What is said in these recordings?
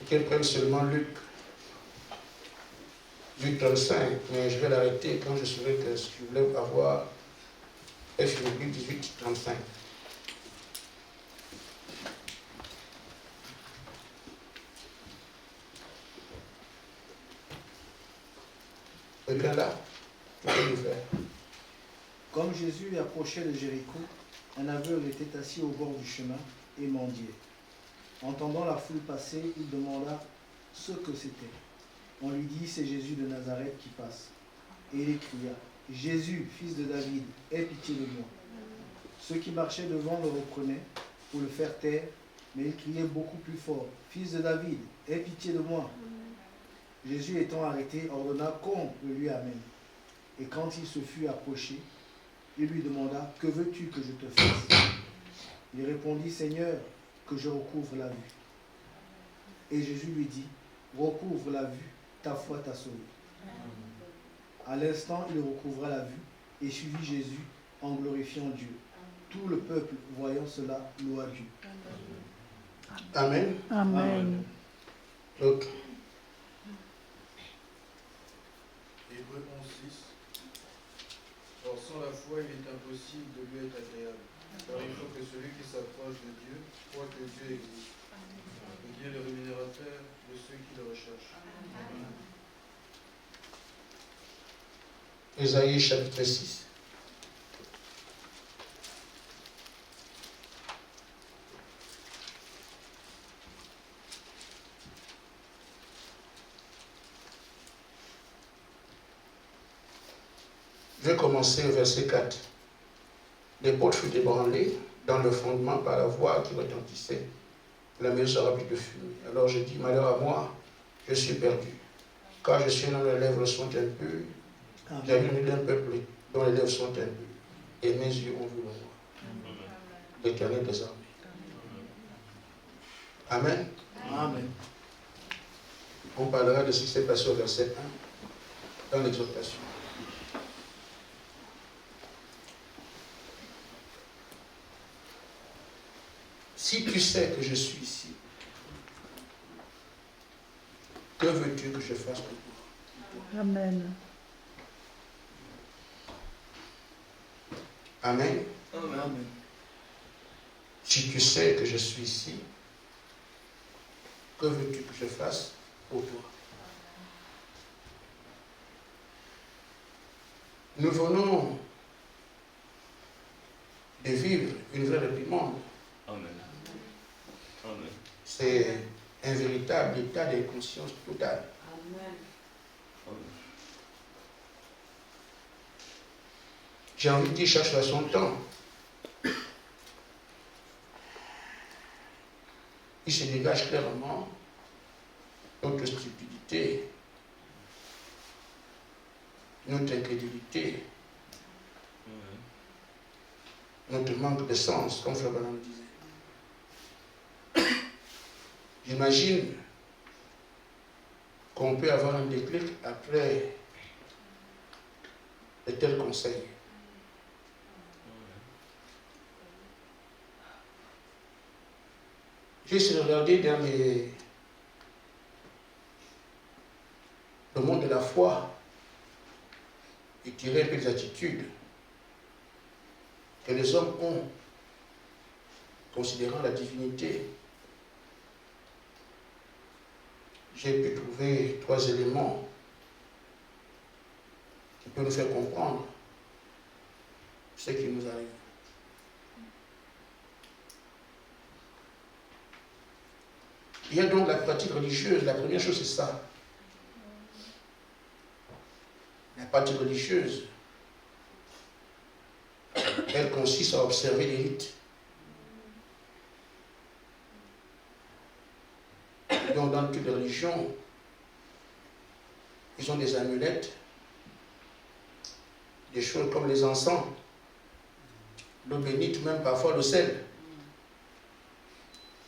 qu'elle prenne seulement Luc 8:35, mais je vais l'arrêter quand je saurai que ce que je voulais avoir est sur Luc 18:35. Quelqu'un là, qu'est-ce qu'il veut faire? Comme Jésus approchait de Jéricho, un aveugle était assis au bord du chemin et mendiait. Entendant la foule passer, il demanda ce que c'était. On lui dit, c'est Jésus de Nazareth qui passe. Et il cria, Jésus, fils de David, aie pitié de moi. Ceux qui marchaient devant le reprenaient pour le faire taire, mais il criait beaucoup plus fort, fils de David, aie pitié de moi. Jésus étant arrêté, ordonna qu'on le lui amène. Et quand il se fut approché, il lui demanda, que veux-tu que je te fasse? Il répondit, Seigneur, que je recouvre la vue. Et Jésus lui dit, recouvre la vue, ta foi t'a sauvé. À l'instant, il recouvra la vue et suivit Jésus en glorifiant Dieu. Tout le peuple, voyant cela, loua Dieu. Amen. Amen. Donc, Hébreux 11:6. Or, sans la foi, il est impossible de lui être agréable. Car il faut que celui qui s'approche de Dieu croit que Dieu existe, et qu'il est le rémunérateur de ceux qui le recherchent. Ésaïe chapitre 6. Je vais commencer au verset 4. Les portes furent ébranlées dans le fondement par la voix qui retentissait. La maison remplie de fumée. Alors je dis, malheur à moi, je suis perdu. Car je suis un homme, les lèvres sont impures. J'ai vu d'un peuple dont les lèvres sont impures. Et mes yeux ont vu le roi. L'Éternel des armées. Amen. Amen. On parlera de ce qui s'est passé au verset 1 dans l'exhortation. Si tu sais que je suis ici, que veux-tu que je fasse pour toi? Amen. Amen. Amen. Si tu sais que je suis ici, que veux-tu que je fasse pour toi? Nous venons de vivre une vraie réprimande. Amen. Amen. C'est un véritable état de conscience totale. Amen. Amen. J'ai envie de dire, cherche à son temps. Il se dégage clairement notre stupidité, notre incrédulité, notre manque de sens, comme Frère Branham disait. J'imagine qu'on peut avoir un déclic après de tels conseils. J'ai essayé de regarder dans le monde de la foi et tirer un peu des attitudes que les hommes ont considérant la divinité. J'ai pu trouver 3 éléments qui peuvent nous faire comprendre ce qui nous arrive. Il y a donc la pratique religieuse. La première chose, c'est ça. La pratique religieuse, elle consiste à observer les rites. Donc, dans toutes les religions, ils ont des amulettes, des choses comme les encens, l'eau bénite, même parfois le sel.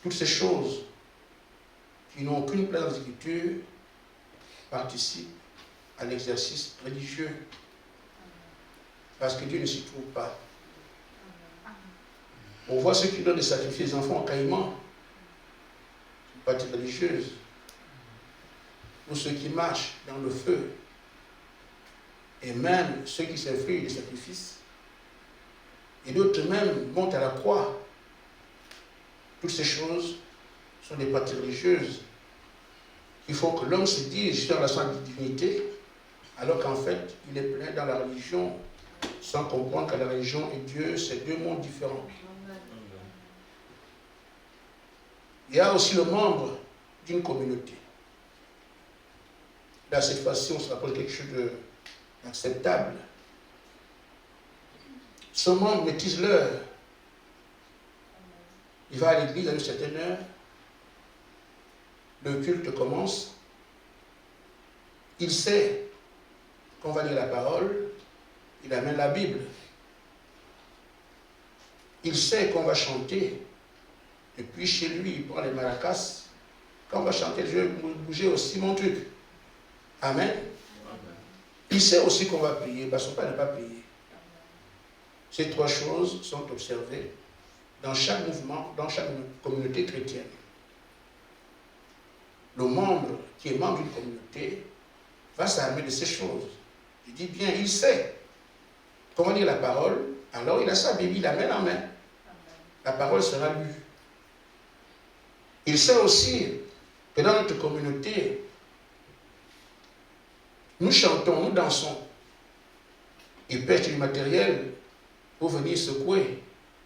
Toutes ces choses qui n'ont aucune place dans l'Écriture participent à l'exercice religieux. Parce que Dieu ne s'y trouve pas. On voit ceux qui donnent des sacrifices des enfants en caïman. C'est une pratique religieuse. pour ceux qui marchent dans le feu, et même ceux qui s'effrient des sacrifices, et d'autres même montent à la croix. Toutes ces choses sont des pratiques religieuses qui font que l'homme se dise je suis dans la sainte divinité, alors qu'en fait, il est plein dans la religion, sans comprendre que la religion et Dieu, c'est deux mondes différents. Il y a aussi le membre d'une communauté. Là, cette fois-ci, on se rapproche de quelque chose d'acceptable. Ce membre métise l'heure. Il va à l'église à une certaine heure. Le culte commence. Il sait qu'on va lire la parole. Il amène la Bible. Il sait qu'on va chanter. Et puis chez lui, il prend les maracas. Quand on va chanter, je vais bouger aussi mon truc. Amen. Il sait aussi qu'on va prier, parce qu'on ne peut pas prier. Ces trois choses sont observées dans chaque mouvement, dans chaque communauté chrétienne. Le membre qui est membre d'une communauté va s'armer de ces choses. Je dis bien, il sait comment lire la parole, alors il a sa Bible, il la met en main. La parole sera lue. Il sait aussi que dans notre communauté, nous chantons, nous dansons. Ils pêchent du matériel pour venir secouer.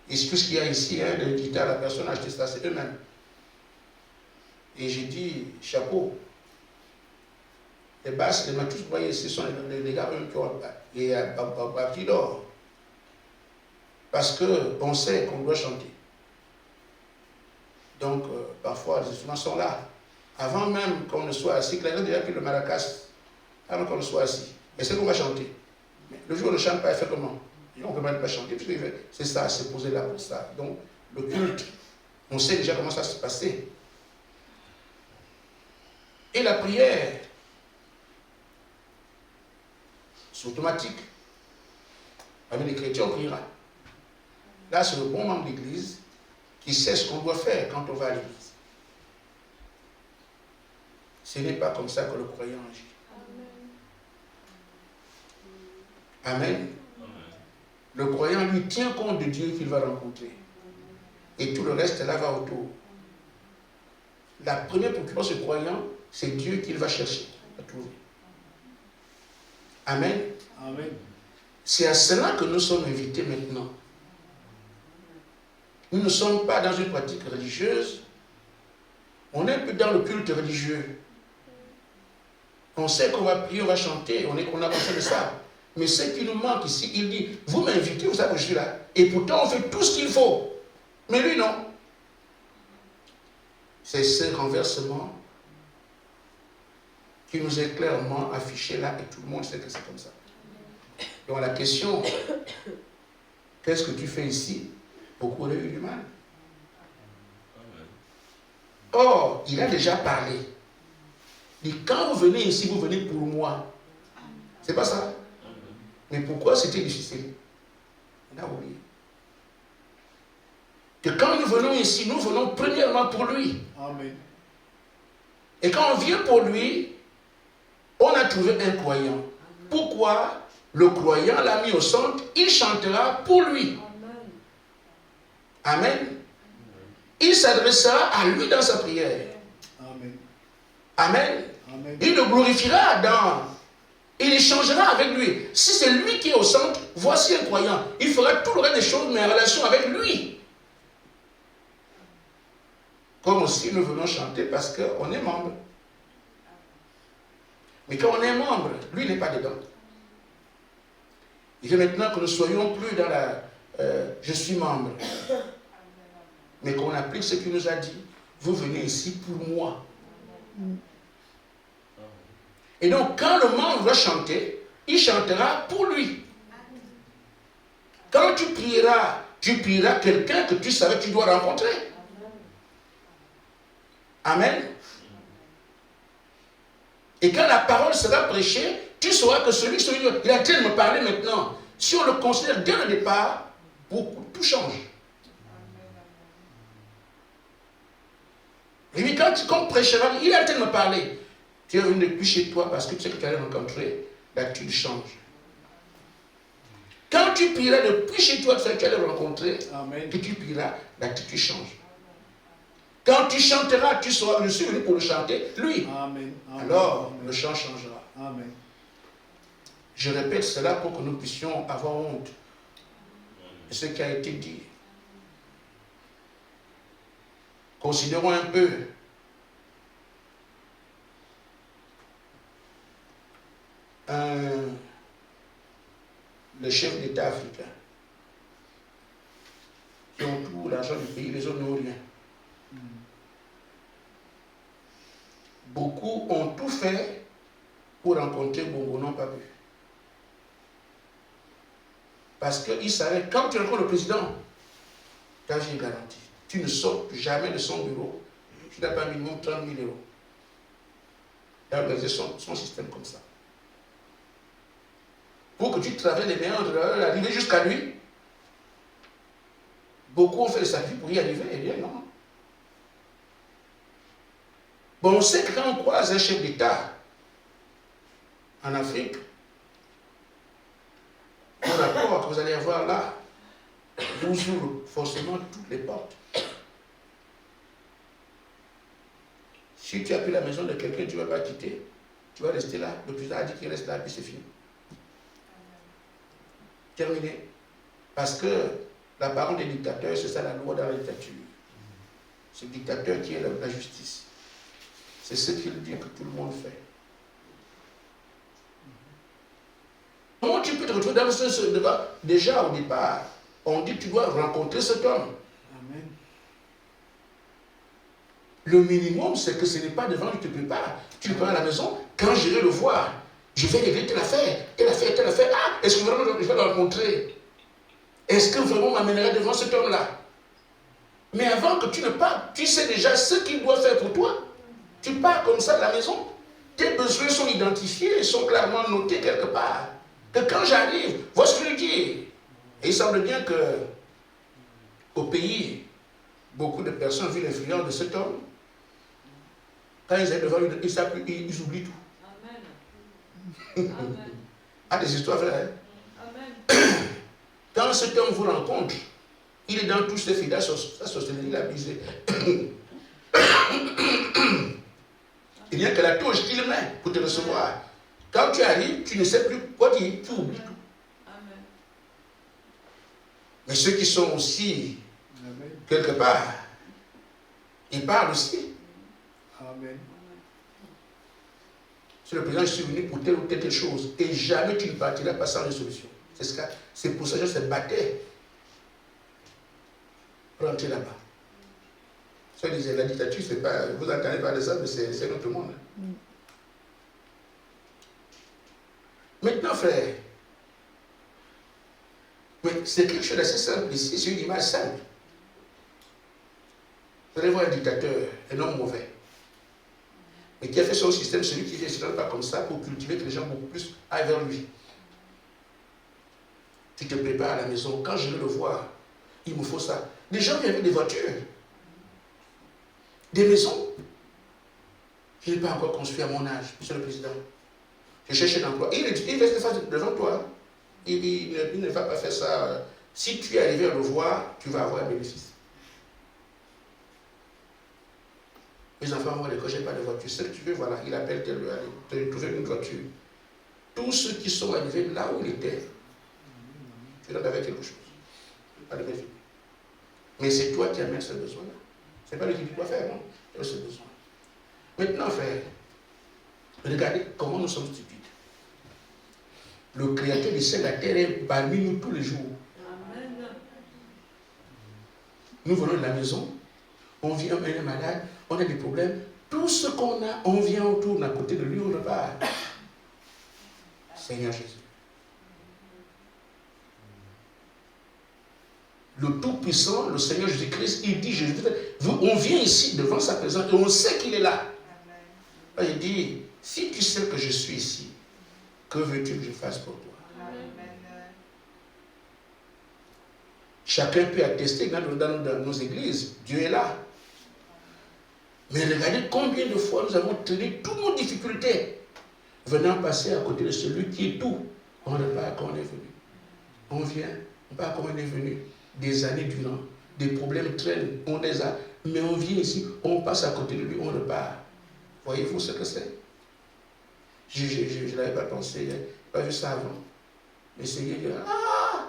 Et tout ce qu'il y a ici, hein, les guitares, la personne a acheté ça, c'est eux-mêmes. Et j'ai dit, chapeau. Les basses, les mains, tout ce que vous voyez ici sont les gars qui ont bâti d'or. Parce qu'on sait qu'on doit chanter. Donc, parfois, les instruments sont là. Avant même qu'on ne soit assis, que les gens ont déjà pris le maracas, avant qu'on ne soit assis. Et c'est qu'on va chanter. Mais le jour où on ne chante pas, il fait comment? On ne peut même pas chanter. C'est ça, c'est posé là pour ça. Donc, le culte, on sait déjà comment ça se passer. Et la prière, c'est automatique. Avec les chrétiens, on priera. Là, c'est le bon membre de l'Église qui sait ce qu'on doit faire quand on va à l'Église. Ce n'est pas comme ça que le croyant agit. Amen. Le croyant, lui, tient compte de Dieu qu'il va rencontrer. Et tout le reste, là, va autour. La première préoccupation du croyant, c'est Dieu qu'il va chercher, à trouver. Amen. Amen. C'est à cela que nous sommes invités maintenant. Nous ne sommes pas dans une pratique religieuse. On est un peu dans le culte religieux. On sait qu'on va prier, on va chanter, on a pensé de ça. Mais ce qui nous manque ici, il dit, vous m'invitez, vous savez que je suis là. Et pourtant, on fait tout ce qu'il faut. Mais lui, non. C'est ce renversement qui nous est clairement affiché là, et tout le monde sait que c'est comme ça. Donc la question, qu'est-ce que tu fais ici? Beaucoup ont eu du mal. Or, il a déjà parlé. Il dit, quand vous venez ici, vous venez pour moi. C'est pas ça? Mais pourquoi c'était difficile? On a oublié. Que quand nous venons ici, nous venons premièrement pour lui. Amen. Et quand on vient pour lui, on a trouvé un croyant. Pourquoi? Le croyant l'a mis au centre, il chantera pour lui. Amen. Il s'adressera à lui dans sa prière. Amen. Amen. Amen. Il le glorifiera il échangera avec lui. Si c'est lui qui est au centre, voici un croyant. Il fera tout le reste des choses, mais en relation avec lui. Comme aussi nous venons chanter parce qu'on est membre. Mais quand on est membre, lui n'est pas dedans. Il veut maintenant que nous ne soyons plus dans la je suis membre. Mais qu'on applique ce qu'il nous a dit. Vous venez ici pour moi. Et donc, quand le membre va chanter, il chantera pour lui. Quand tu prieras quelqu'un que tu savais que tu dois rencontrer. Amen. Et quand la parole sera prêchée, tu sauras que celui il a train de me parler maintenant. Si on le considère dès le départ, tout change. Et puis quand on prêchera, il a train de me parler. Tu es venu depuis chez toi parce que tu sais que tu allais rencontrer, l'attitude change. Quand tu prieras depuis chez toi, tu sais que tu allais rencontrer, que tu prieras, l'attitude change. Quand tu chanteras, tu seras, je suis venu pour le chanter, lui. Amen. Amen. Alors, Amen. le chant changera. Amen. Je répète cela pour que nous puissions avoir honte de ce qui a été dit. Considérons un peu le chef d'État africain qui ont tout l'argent du pays, les autres n'ont rien. Beaucoup ont tout fait pour rencontrer Bongo, n'ont pas pu. Parce qu'ils savaient, quand tu rencontres le président, ta vie est garantie. Tu ne sors jamais de son bureau. Tu n'as pas minimum 30 000 euros. Il a organisé son système comme ça. Pour que tu traverses les méandres, arriver jusqu'à lui. Beaucoup ont fait le sacrifice pour y arriver. Eh bien, non. Bon, on sait que quand on croise un chef d'État en Afrique, le rapport que vous allez avoir là vous ouvre forcément toutes les portes. Si tu as pris la maison de quelqu'un, tu ne vas pas quitter. Tu vas rester là. Le président a dit qu'il reste là, puis c'est fini. Terminé. Parce que la parole des dictateurs, c'est ça la loi dans la dictature. C'est le dictateur qui est la justice. C'est ce qu'il dit que tout le monde fait. Comment tu peux te retrouver dans ce débat? Déjà au départ, on dit que tu dois rencontrer cet homme. Amen. Le minimum, c'est que ce n'est pas devant que tu te prépares. Tu prépares à la maison. Quand j'irai le voir, je vais régler telle affaire, telle affaire, telle affaire. Ah, est-ce que vraiment je vais le rencontrer? Est-ce que vraiment m'amènerait devant cet homme-là? Mais avant que tu ne partes, tu sais déjà ce qu'il doit faire pour toi. Tu pars comme ça de la maison. Tes besoins sont identifiés, sont clairement notés quelque part. Que quand j'arrive, voici ce que je dis. Et il semble bien que au pays, beaucoup de personnes vu l'influence de cet homme. Quand ils sont devant lui, ils oublient tout. Amen. Amen. Ah, des histoires vraies. Hein? Amen. Quand cet homme vous rencontre, il est dans tous ses fidèles, sa société, il a brisé. Il n'y a que la touche qu'il met pour te recevoir. Quand tu arrives, tu ne sais plus quoi dire, tu oublies tout. Amen. Mais ceux qui sont aussi, Amen. quelque part, ils parlent aussi. Amen. C'est le président, je suis venu pour telle ou telle chose. Et jamais tu ne partiras pas sans une solution. C'est pour ça que je se battais pour entrer là-bas. Ça disait, la dictature, c'est pas, vous n'entendez pas de ça, mais c'est notre monde. Maintenant, frère, mais c'est quelque chose d'assez simple ici, c'est une image simple. Vous allez voir un dictateur, un homme mauvais, mais qui a fait son système, celui qui ne se donne pas comme ça pour cultiver que les gens beaucoup plus aillent vers lui. Tu te prépares à la maison, quand je vais le voir, il me faut ça. Les gens viennent avec des voitures, des maisons. Je n'ai pas encore construit à mon âge, monsieur le président. Je cherche un emploi. Il reste devant toi. Il ne va pas faire ça. Si tu es arrivé à le voir, tu vas avoir un bénéfice. Les enfants vont à l'école, je n'ai pas de voiture. Ce que tu veux, voilà, il appelle tel lieu, allez, tu trouver une voiture. Tous ceux qui sont arrivés là où il était, tu leur avais quelque chose. Pas de bénéfice. Mais c'est toi qui amènes ce besoin-là. Ce n'est pas lui qui dit quoi faire, non? Tu as ce besoin. Maintenant, frère, regardez comment nous sommes stupides. Le Créateur du ciel et de la terre est parmi nous tous les jours. Amen. Nous venons de la maison, on vient, on est malade, on a des problèmes. Tout ce qu'on a, on vient autour, à côté de lui, on repart. Seigneur Jésus. Le Tout-Puissant, le Seigneur Jésus-Christ, il dit, on vient ici devant sa présence et on sait qu'il est là. Il dit, si tu sais que je suis ici, que veux-tu que je fasse pour toi? Chacun peut attester dans nos églises, Dieu est là. Mais regardez combien de fois nous avons tenu toutes nos difficultés, venant passer à côté de celui qui est tout. On ne pas quand on est venu. On vient, on pas comment on est venu. Des années durant, des problèmes traînent, on les a. Mais on vient ici, on passe à côté de lui, on repart. Voyez-vous ce que c'est? Je ne l'avais pas pensé, je n'avais pas vu ça avant. Mais Seigneur dit, ah!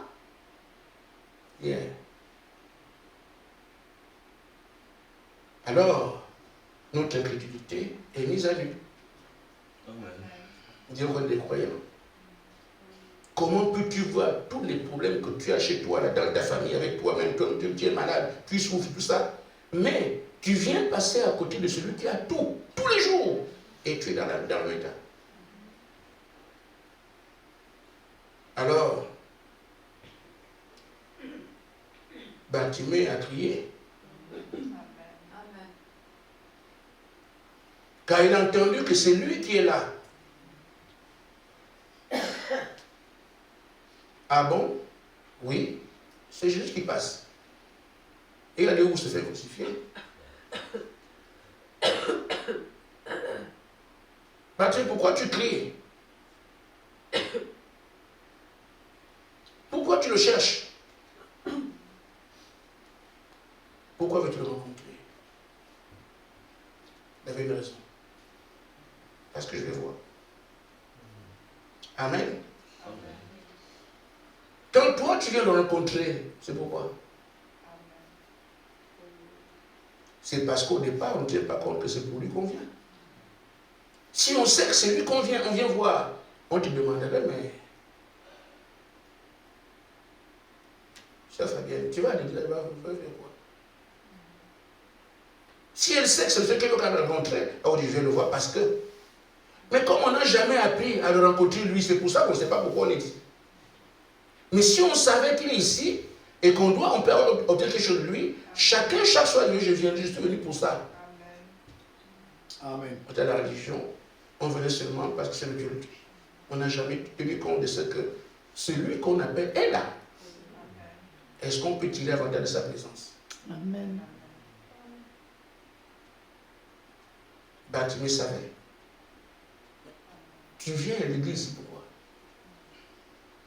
Yeah. Alors, notre incrédulité est mise à nu. Dieu rend des croyants. Comment peux-tu voir tous les problèmes que tu as chez toi, là, dans ta famille, avec toi-même, tu es malade, tu souffres, tout ça, mais tu viens passer à côté de celui qui a tout, tous les jours, et tu es dans le état. Alors, Bartimée a crié. Car il a entendu que c'est lui qui est là. Ah bon? Oui, c'est Jésus qui passe. Et il a dit où se fait crucifier. Bartimée, pourquoi tu cries? Pourquoi tu le cherches? Pourquoi veux-tu le rencontrer? Il avait une raison. Parce que je le vois. Amen. Quand toi tu viens le rencontrer, c'est pourquoi? C'est parce qu'au départ, on ne tient pas compte que c'est pour lui qu'on vient. Si on sait que c'est lui qu'on vient, on vient voir, on te demanderait, mais ça Fabienne, tu vas à l'église, elle va faire quoi? Si elle sait que c'est ce qu'elle va rencontrer, on dit je vais le voir parce que. Mais comme on n'a jamais appris à le rencontrer lui, c'est pour ça qu'on ne sait pas pourquoi on est ici. Mais si on savait qu'il est ici et qu'on doit, on peut obtenir quelque chose de lui, chaque soir, je viens, je suis venu pour ça. Amen. Dans la religion, on venait seulement parce que c'est le Dieu. On n'a jamais tenu compte de ce que celui qu'on appelle est là. Est-ce qu'on peut tirer avantage de sa présence? Amen. Bartimée savait. Tu viens à l'église, pourquoi?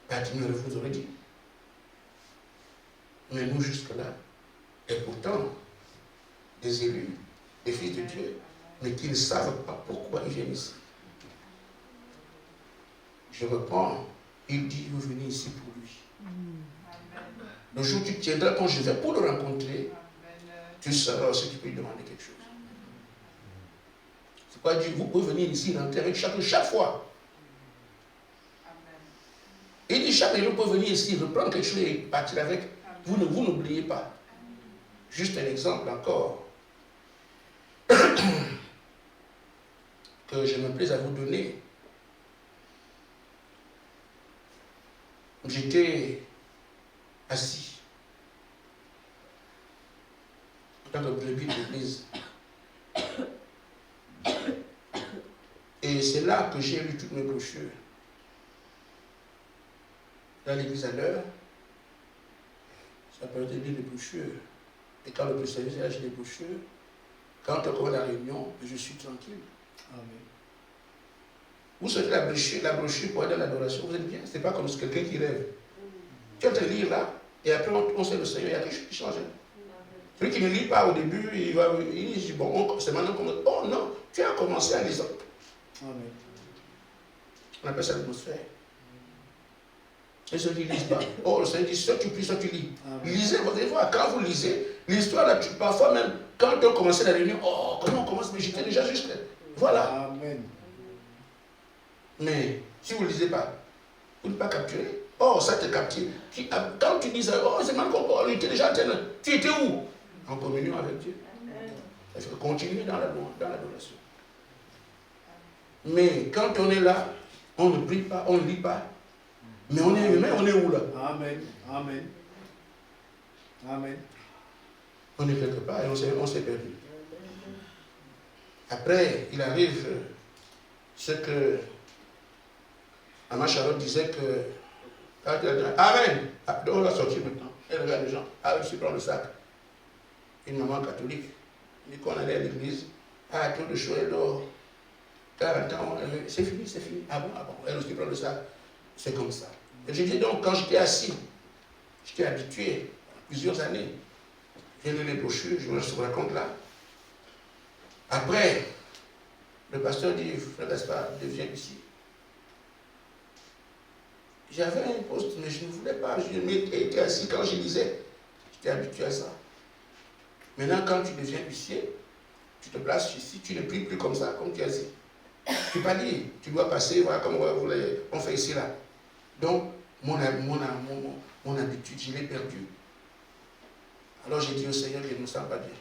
Bartimée vous aurait dit. Mais nous, jusque-là, et pourtant, des élus, des fils de Dieu, mais qui ne savent pas pourquoi ils viennent ici. Je reprends, il dit, vous venez ici pour lui. Le jour où tu tiendras, quand je vais pour le rencontrer, tu sauras aussi que tu peux lui demander quelque chose. C'est pas dire, vous pouvez venir ici, rentrer avec chaque fois. Il dit, chaque jour, vous pouvez venir ici, reprendre quelque chose et partir avec. Vous n'oubliez pas. Juste un exemple encore que je me plaise à vous donner. J'étais assis en tant que brebis de l'église. Et c'est là que j'ai lu toutes mes brochures. Dans l'église à l'heure, ça peut être des brochures. Et quand le service est là, j'ai des brochures. Quand on commence la réunion, je suis tranquille. Amen. Vous savez la brochure pour aller dans l'adoration, vous êtes bien. Ce n'est pas comme quelqu'un qui rêve. Tu es en train de lire là, et après on sait le Seigneur, il y a quelque chose qui change. Celui qui ne lit pas au début, il dit bon, c'est maintenant qu'on. Oh non, tu as commencé en lisant. Amen. On appelle ça l'atmosphère. Et ceux qui ne lisent pas. Oh, le Seigneur dit soit tu pries, soit tu lis. Amen. Lisez, vous allez voir, quand vous lisez, l'histoire là, parfois même, quand on commence la réunion, oh, comment on commence, mais j'étais déjà juste. Voilà. Amen. Mais si vous ne lisez pas, vous ne pouvez pas capturer. Oh, ça te capture. Quand tu dis ça, oh, c'est mal qu'on était déjà en train. Tu étais où? En communion avec Dieu. Il faut continuer dans l'adoration. Mais quand on est là, on ne prie pas, on ne lit pas. Mais on est humain, on est où là? Amen. Amen. Amen. On est quelque part et on s'est perdu. Après, il arrive ce que Maman Charlotte disait que. Amen! On va sortir maintenant. Elle regarde les gens. Ah, je suis dans le sac. Une maman catholique. Mais quand on allait à l'église, Ah, trop de choses, elle dort. 40 ans, c'est fini, c'est fini. Ah bon, ah bon. Elle aussi prend de ça. C'est comme ça. Et je dis donc, quand j'étais assis, j'étais habitué, plusieurs années. J'ai lu les brochures, je me raconte là. Après, le pasteur dit, frère Gaspard, deviens ici. J'avais un poste, mais je ne voulais pas. Je m'étais assis quand je lisais. J'étais habitué à ça. Maintenant, quand tu deviens huissier, tu te places ici, tu ne pries plus comme ça, comme tu as dit. Tu ne peux pas dire, tu dois passer, voilà comme on fait ici là. Donc, mon habitude, je l'ai perdue. Alors j'ai dit au Seigneur, je ne me sens pas bien.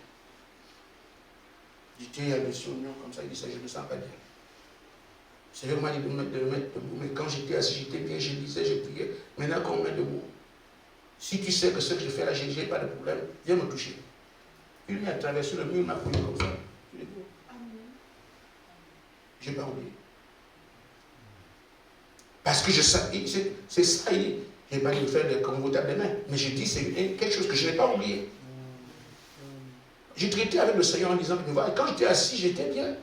J'étais à des unions comme ça, il dit, je ne me sens pas bien. Le Seigneur m'a dit de me mettre debout, mais quand j'étais assis, j'étais bien, je lisais, je priais. Maintenant qu'on me met debout, si tu sais que ce que je fais là, je n'ai pas de problème, viens me toucher. Il m'a traversé le mur, il m'a pris comme ça. Je n'ai pas oublié. Parce que je sais, c'est ça, je n'ai pas dit de faire des convoitables des mains, mais je dis c'est quelque chose que je n'ai pas oublié. J'ai traité avec le Seigneur en disant que quand j'étais assis, j'étais bien.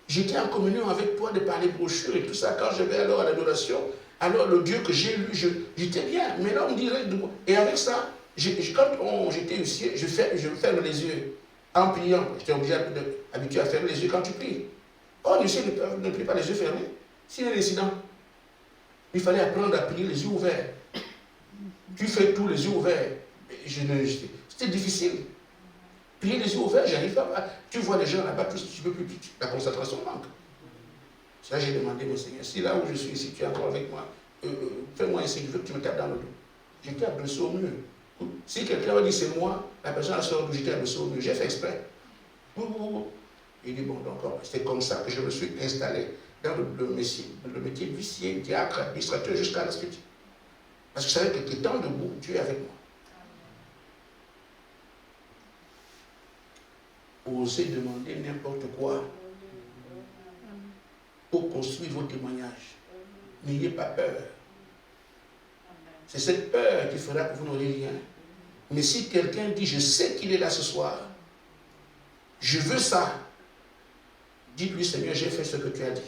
J'étais en communion avec toi de parler brochures et tout ça. Quand je vais alors à l'adoration, alors le Dieu que j'ai lu, j'étais bien. Mais là, on dirait. Et avec ça, quand j'étais ici, je ferme les yeux en priant. J'étais habitué à fermer les yeux quand tu pries. Oh, Dieu ne prie pas les yeux fermés. S'il y a un incident, il fallait apprendre à prier les yeux ouverts. Tu fais tous les yeux ouverts. C'était difficile. Prier les yeux ouverts, j'arrive pas. Tu vois les gens là-bas, tu peux plus, la concentration manque. Ça, j'ai demandé au Seigneur, si là où je suis ici, tu es encore avec moi, fais-moi un signe, je veux que tu me tapes dans le dos. J'étais adossé au mur. Si quelqu'un va dire c'est moi, la personne sort d'où j'étais adossé au mur. J'ai fait exprès. Il dit bon, donc c'est comme ça que je me suis installé dans le métier d'huissier, diacre, administrateur jusqu'à la suite. Parce que je savais que étant debout, Dieu est avec moi. Osez demander n'importe quoi pour construire vos témoignages. N'ayez pas peur. C'est cette peur qui fera que vous n'aurez rien. Mais si quelqu'un dit, je sais qu'il est là ce soir, je veux ça, dites-lui, Seigneur, j'ai fait ce que tu as dit.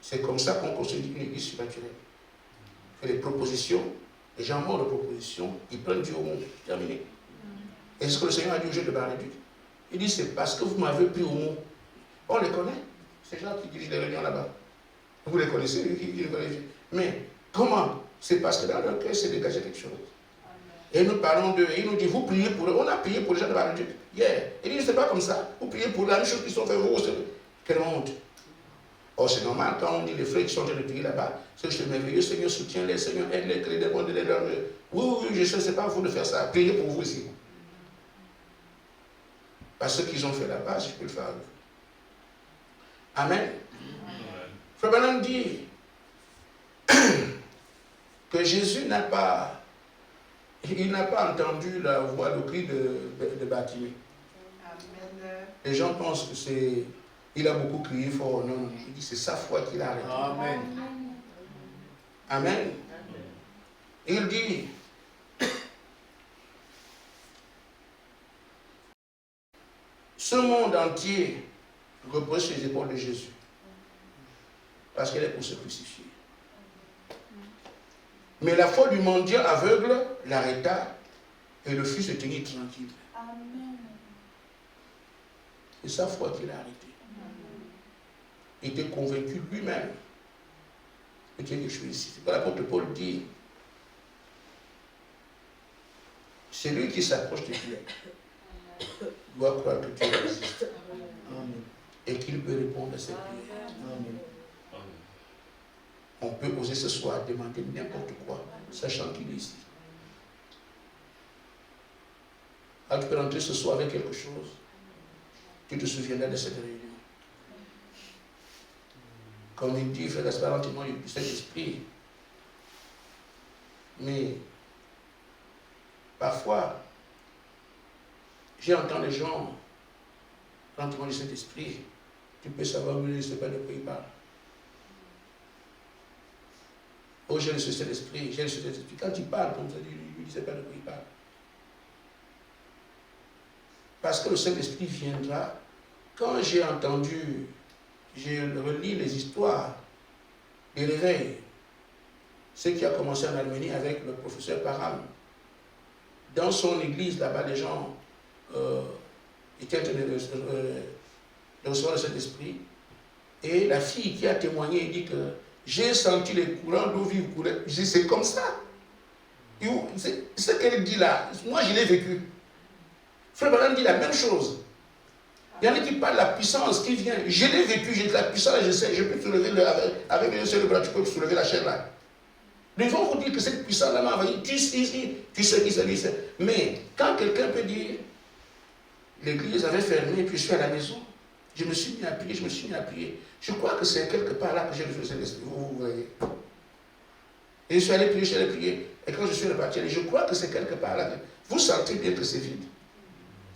C'est comme ça qu'on construit une église surnaturelle. On fait des propositions, les gens montent de propositions, ils prennent Dieu au monde. Terminé. Et ce que le Seigneur a dit au jeu de Bar-le-Duc, il dit, c'est parce que vous m'avez pris au mot. On les connaît, ces gens qui dirigent les réunions là-bas. Vous les connaissez, mais comment? C'est parce que dans leur cœur, c'est dégagé quelque chose. Et nous parlons d'eux, et il nous dit, vous priez pour eux. On a prié pour les gens de Bar-le-Duc hier. Il dit, c'est pas comme ça. Vous priez pour la même chose qu'ils sont fait, vous. Quelle honte. Oh, c'est normal, quand on dit les frères qui sont en train de prier là-bas, c'est merveilleux, Seigneur, soutiens-les, Seigneur, aide-les, crée-les, donne-les leur. Oui, je sais, c'est pas à vous de faire ça. Priez pour vous aussi. Parce que ce qu'ils ont fait là-bas, je peux le faire avec vous. Amen. Frère Branham dit que Jésus n'a pas entendu la voix, le cri de Bartimée. Les gens pensent que il a beaucoup crié fort. Non, il dit c'est sa foi qui l'a arrêté. Amen. Amen. Il dit ce monde entier repose sur les épaules de Jésus. Parce qu'elle est pour se crucifier. Mais la foi du mendiant aveugle l'arrêta et le fit se tenir tranquille. C'est sa foi qui l'a arrêté. Il était convaincu lui-même que Dieu est échoué ici. C'est quoi l'apôtre Paul dit. C'est lui qui s'approche de Dieu. Doit croire que Dieu existe. Amen. Et qu'il peut répondre à cette prière. Amen. On peut oser ce soir demander n'importe quoi, sachant qu'il est ici. Quand tu peux rentrer ce soir avec quelque chose, tu te souviendras de cette réunion. Comme il dit, frère Gaspard, lentement, du Saint-Esprit. Mais parfois, j'entends les gens, lentement du Saint-Esprit, tu peux savoir, mais je ne sais pas de quoi il parle. Oh, j'ai le Saint-Esprit, j'ai le Saint-Esprit. Quand il parle comme ça, il ne sait pas de quoi il parle. parce que le Saint-Esprit viendra. Quand j'ai entendu, j'ai relis les histoires des réveils, ce qui a commencé en Arménie avec le professeur Parham. Dans son église, là-bas, les gens étaient en train de recevoir le Saint-Esprit. Et la fille qui a témoigné dit que j'ai senti les courants d'eau vive couler. Je dis, c'est comme ça. Ce qu'elle dit là, moi je l'ai vécu. Frère Branham dit la même chose. Il y en a qui parlent de la puissance qui vient. Je l'ai vécu, j'ai de la puissance, je sais, je peux soulever avec un seul bras, tu peux soulever la chair là. Ils vont vous dire que cette puissance-là m'a envahi. Tu sais. Mais quand quelqu'un peut dire, l'église avait fermé, puis je suis à la maison, je me suis mis à prier, je crois que c'est quelque part là que j'ai reçu le Saint-Esprit. Vous voyez. Et je suis allé prier. Et quand je suis reparti, je crois que c'est quelque part là. Vous sentez bien que c'est vide.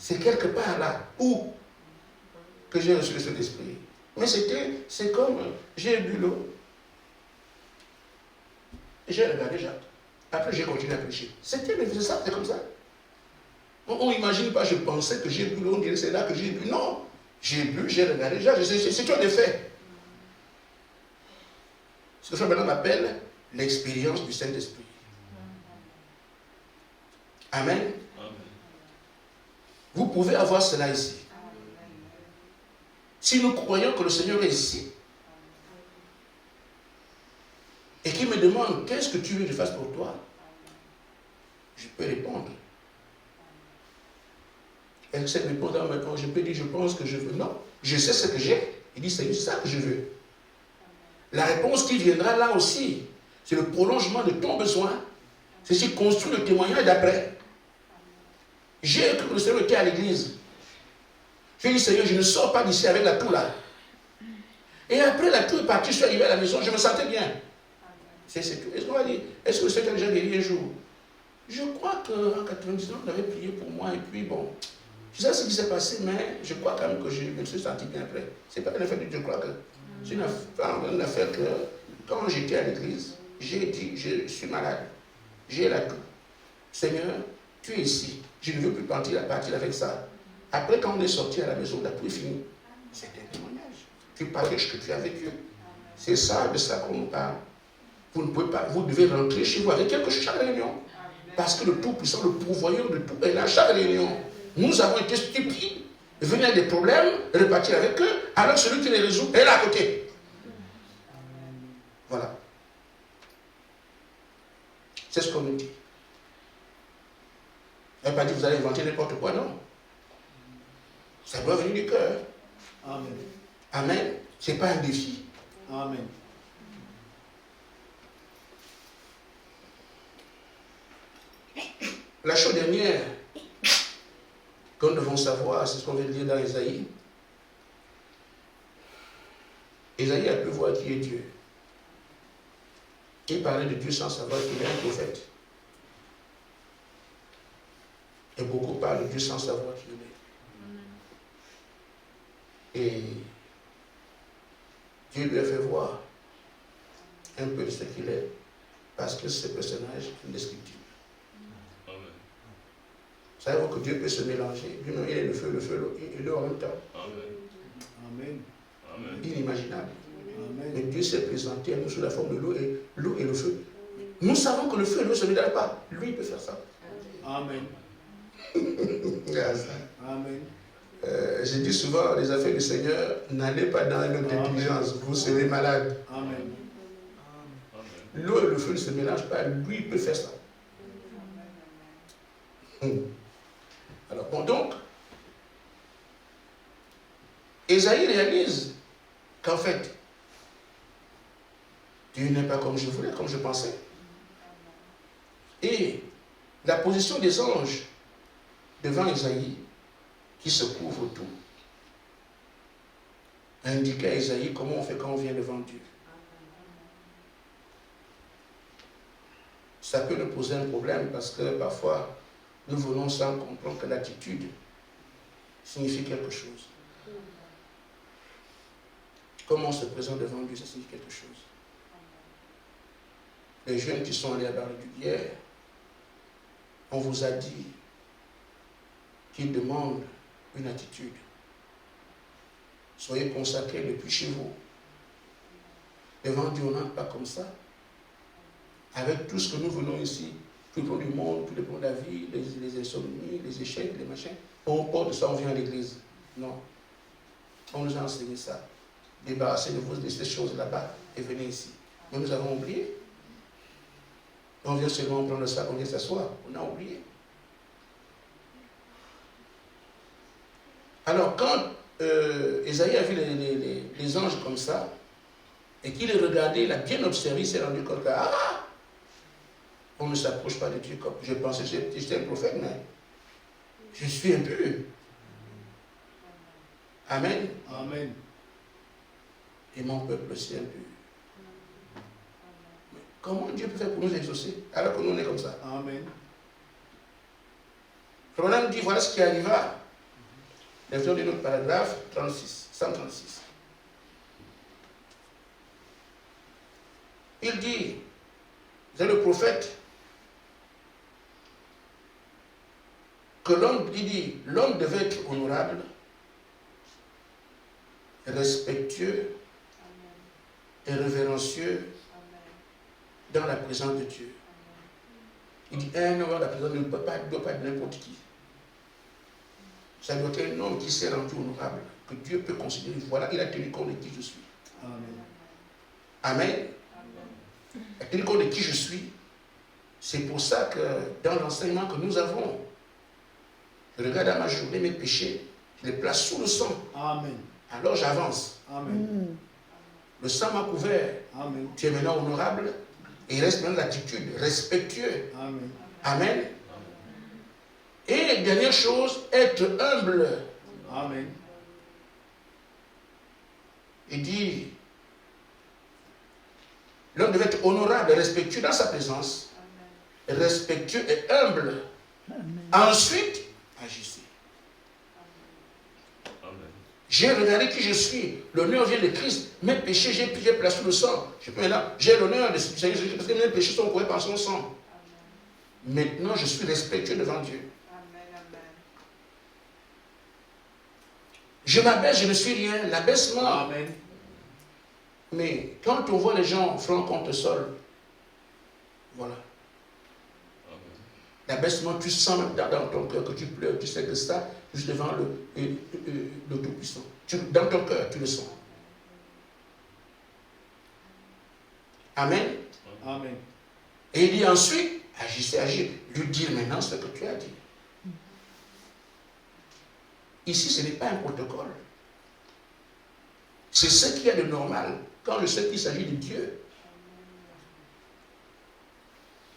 C'est quelque part là où que j'ai reçu le Saint-Esprit. Mais c'est comme, j'ai bu l'eau. Et j'ai regardé Jacques. Après, j'ai continué à prêcher. C'est ça, c'est comme ça. On n'imagine pas, je pensais que j'ai bu l'eau, on dirait c'est là que j'ai bu. Non, j'ai bu, j'ai regardé Jacques. C'est un effet. Ce que Frère Branham appelle l'expérience du Saint-Esprit. Amen. Amen. Vous pouvez avoir cela ici. Si nous croyons que le Seigneur est ici, et qu'il me demande qu'est-ce que tu veux que je fasse pour toi, je peux répondre. Elle sait répondre en même temps. Je peux dire, je pense que je veux. Non, je sais ce que j'ai. Il dit, c'est ça que je veux. La réponse qui viendra là aussi, c'est le prolongement de ton besoin. C'est ce qui construit le témoignage d'après. J'ai cru que le Seigneur était à l'église. J'ai dit, Seigneur, je ne sors pas d'ici avec la toux là. Et après la toux est partie, je suis arrivé à la maison, je me sentais bien. C'est tout. Est-ce qu'on va dire, est-ce que le Seigneur a déjà guéri un jour? Je crois qu'en 99, on avait prié pour moi, et puis bon, je sais ce qui s'est passé, mais je crois quand même que je me suis senti bien après. C'est pas un effet de Dieu, je crois que c'est une affaire que, quand j'étais à l'église, j'ai dit, je suis malade, j'ai la toux. Seigneur, tu es ici, je ne veux plus partir avec ça. Après, quand on est sorti à la maison, la toux est finie. C'est un témoignage. Tu parles de ce que tu as vécu. C'est ça, de ça qu'on nous parle. Vous ne pouvez pas, vous devez rentrer chez vous avec quelque chose chaque réunion. Parce que le Tout-Puissant, le pourvoyeur de tout, est là chaque réunion. Nous avons été stupides, venir avec des problèmes, repartir avec eux, alors que celui qui les résout est là à côté. Voilà. C'est ce qu'on nous dit. Elle n'a pas dit vous allez inventer n'importe quoi, non. Ça doit venir du cœur. Amen. Amen. Ce n'est pas un défi. Amen. La chose dernière que nous devons savoir, c'est ce qu'on vient de dire dans Isaïe. Isaïe a pu voir qui est Dieu. Il parlait de Dieu sans savoir qu'il est un prophète. Et beaucoup parlent de Dieu sans savoir qui il est. Et Dieu lui a fait voir un peu de ce qu'il est, parce que ce personnage est indescriptible. Savez-vous que Dieu peut se mélanger? Lui-même, il est le feu et l'eau en même temps. Amen. Amen. Inimaginable. Amen. Mais Dieu s'est présenté à nous sous la forme de l'eau et le feu. Nous savons que le feu et l'eau ne se mélangent pas. Lui, il peut faire ça. Amen. Amen. Je dis souvent, les affaires du Seigneur, n'allez pas dans notre intelligence, vous serez malade. Amen. L'eau et le feu ne se mélangent pas. Lui, il peut faire ça. Alors, bon, donc, Esaïe réalise qu'en fait, Dieu n'est pas comme je voulais, comme je pensais. Et la position des anges devant Esaïe, qui se couvre tout, indiquait à Esaïe comment on fait quand on vient devant Dieu. Ça peut nous poser un problème parce que parfois, nous venons sans comprendre que l'attitude signifie quelque chose. Comment on se présente devant Dieu, ça signifie quelque chose. Les jeunes qui sont allés à la régulière, on vous a dit qu'ils demandent une attitude. Soyez consacrés depuis chez vous. Devant Dieu, on n'entre pas comme ça. Avec tout ce que nous venons ici, tout le temps du monde, tous les problèmes de la vie, les insomnies, les échecs, les machins, on porte ça, on vient à l'église. Non. On nous a enseigné ça. Débarrassez de vous de ces choses là-bas et venez ici. Mais nous avons oublié. On vient seulement prendre le sac, on vient s'asseoir. On a oublié. Alors, quand Esaïe a vu les anges comme ça, et qu'il les regardait, il a bien observé, il s'est rendu compte que, on ne s'approche pas de Dieu comme je pensais que j'étais un prophète, mais je suis impur. Amen. Amen. Et mon peuple aussi impur. Mais comment Dieu peut faire pour nous exaucer alors que nous on est comme ça? Amen. Roland dit, voilà ce qui arriva. Lecture de notre paragraphe 36, 136. Il dit, c'est le prophète, que l'homme, il dit, l'homme devait être honorable, respectueux et révérencieux dans la présence de Dieu. Il dit, un homme dans la présence de Dieu ne doit pas être n'importe qui. Ça doit être un homme qui s'est rendu honorable, que Dieu peut considérer. Voilà, il a tenu compte de qui je suis. Amen. Amen. Il a tenu compte de qui je suis. C'est pour ça que dans l'enseignement que nous avons, je regarde à ma journée mes péchés, je les place sous le sang. Amen. Alors j'avance. Amen. Le sang m'a couvert. Amen. Tu es maintenant honorable et il reste maintenant l'attitude, respectueux. Amen. Amen. Et dernière chose, être humble. Amen. Il dit, l'homme devait être honorable et respectueux dans sa présence, respectueux et humble. Ensuite, agissez. J'ai regardé qui je suis. L'honneur vient de Christ. Mes péchés, j'ai placé le sang. Je peux là, j'ai l'honneur de Seigneur Jésus parce que mes péchés sont couverts par son sang. Maintenant, je suis respectueux devant Dieu. Je m'abaisse, je ne suis rien. L'abaissement. Amen. Mais quand on voit les gens front contre sol, voilà. L'abaissement, tu sens dans ton cœur que tu pleures, tu sais que ça, juste devant le Tout-Puissant. Dans ton cœur, tu le sens. Amen. Amen. Et il dit ensuite, agissez, agir. Lui dire maintenant ce que tu as dit. Ici, ce n'est pas un protocole. C'est ce qu'il y a de normal quand je sais qu'il s'agit de Dieu.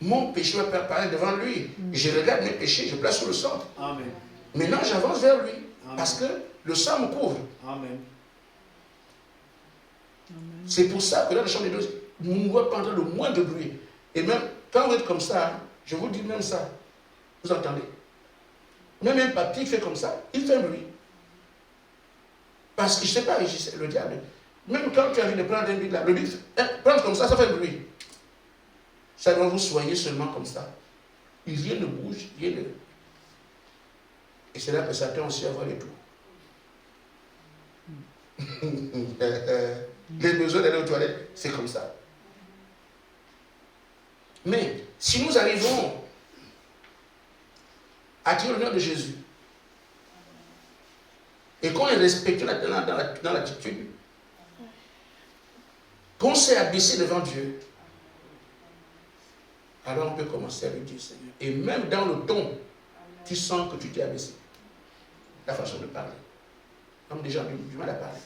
Mon péché va apparaître devant lui. Je regarde mes péchés, je place sur le sang. Amen. Maintenant, j'avance vers lui. Amen. Parce que le sang me couvre. Amen. C'est pour ça que dans la chambre des deux, vous ne pouvez pas entendre le moindre bruit. Et même, quand vous êtes comme ça, je vous dis même ça. Vous entendez? Même un papier qui fait comme ça, il fait un bruit. Parce que je ne sais pas, le diable. Même quand tu as envie de prendre un bruit là, le bruit, prendre comme ça fait un bruit. Ça doit vous soigner seulement comme ça. Rien ne bouge, rien ne... Et c'est là que Satan aussi a volé tout. Les besoins d'aller aux toilettes, c'est comme ça. Mais si nous arrivons à dire l'honneur de Jésus et qu'on est respectueux dans l'attitude, qu'on s'est abaissé devant Dieu, alors on peut commencer à lui dire Seigneur. Et même dans le ton, tu sens que tu t'es abaissé. La façon de parler. Comme des gens ont du mal à parler.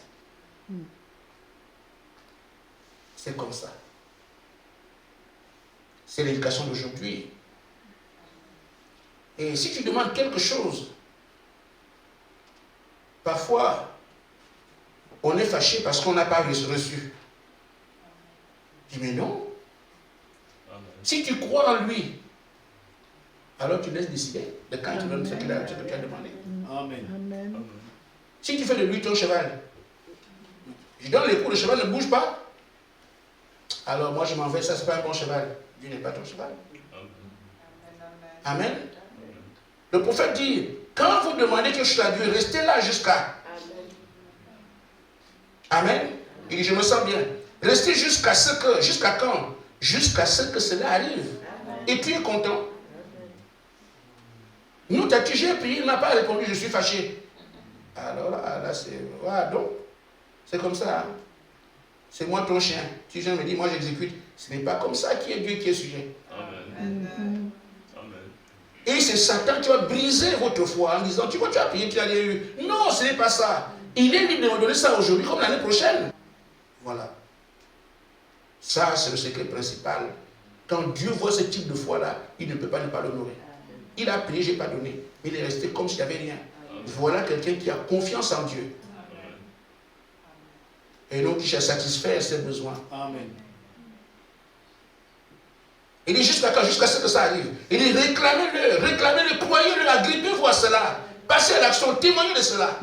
C'est comme ça. C'est l'éducation d'aujourd'hui. Et si tu demandes quelque chose, parfois, on est fâché parce qu'on n'a pas reçu. Dis mais non. Si tu crois en lui, alors tu laisses décider de quand tu donnes ce que tu as demandé. Amen. Amen. Si tu fais de lui ton cheval, je donne les coups, le cheval ne bouge pas. Alors moi je m'en vais, ça c'est pas un bon cheval. Dieu n'est pas ton cheval. Amen. Le prophète dit, Quand vous demandez quelque chose à Dieu, restez là jusqu'à. Amen. Il dit, je me sens bien. Restez jusqu'à ce que, jusqu'à quand? Jusqu'à ce que cela arrive. Et tu es content. Nous, t'as dit, j'ai prié, il n'a pas répondu, je suis fâché. Alors là c'est... Voilà, donc, c'est comme ça. Hein? C'est moi ton chien. Tu viens me dire, moi j'exécute. Ce n'est pas comme ça qui est Dieu qui est sujet. Amen. Amen. Et c'est Satan qui va briser votre foi en disant, tu as prié, tu as eu. Non, ce n'est pas ça. Il est libre de me donner ça aujourd'hui comme l'année prochaine. Voilà. Ça, c'est le secret principal. Quand Dieu voit ce type de foi-là, il ne peut pas ne pas l'honorer. Il a prié, je n'ai pas donné. Mais il est resté comme s'il n'y avait rien. Voilà quelqu'un qui a confiance en Dieu. Et non qui cherche à satisfaire ses besoins. Amen. Il dit jusqu'à quand? Jusqu'à ce que ça arrive. Il dit réclamez-le, croyez-le, agrippez-vous à cela. Passez à l'action, témoignez de cela.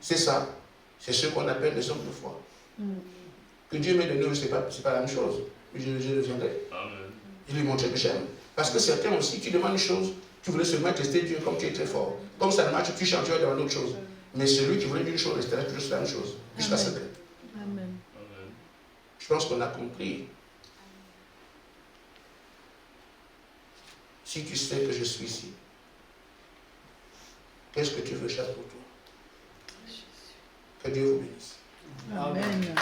C'est ça. C'est ce qu'on appelle les hommes de foi. Que Dieu m'ait donné, ce n'est pas la même chose. Je le viendrai. Je lui montrerai que j'aime. Parce que certains aussi, tu demandes une chose, tu voulais seulement tester Dieu comme tu es très fort. Comme ça ne marche, tu chantes, tu vas demander autre chose. Mais celui qui voulait une chose restera toujours sur la même chose. Jusqu'à ce que. Amen. Je pense qu'on a compris. Si tu sais que je suis ici, qu'est-ce que tu veux faire pour toi? Que Dieu vous bénisse. Amen.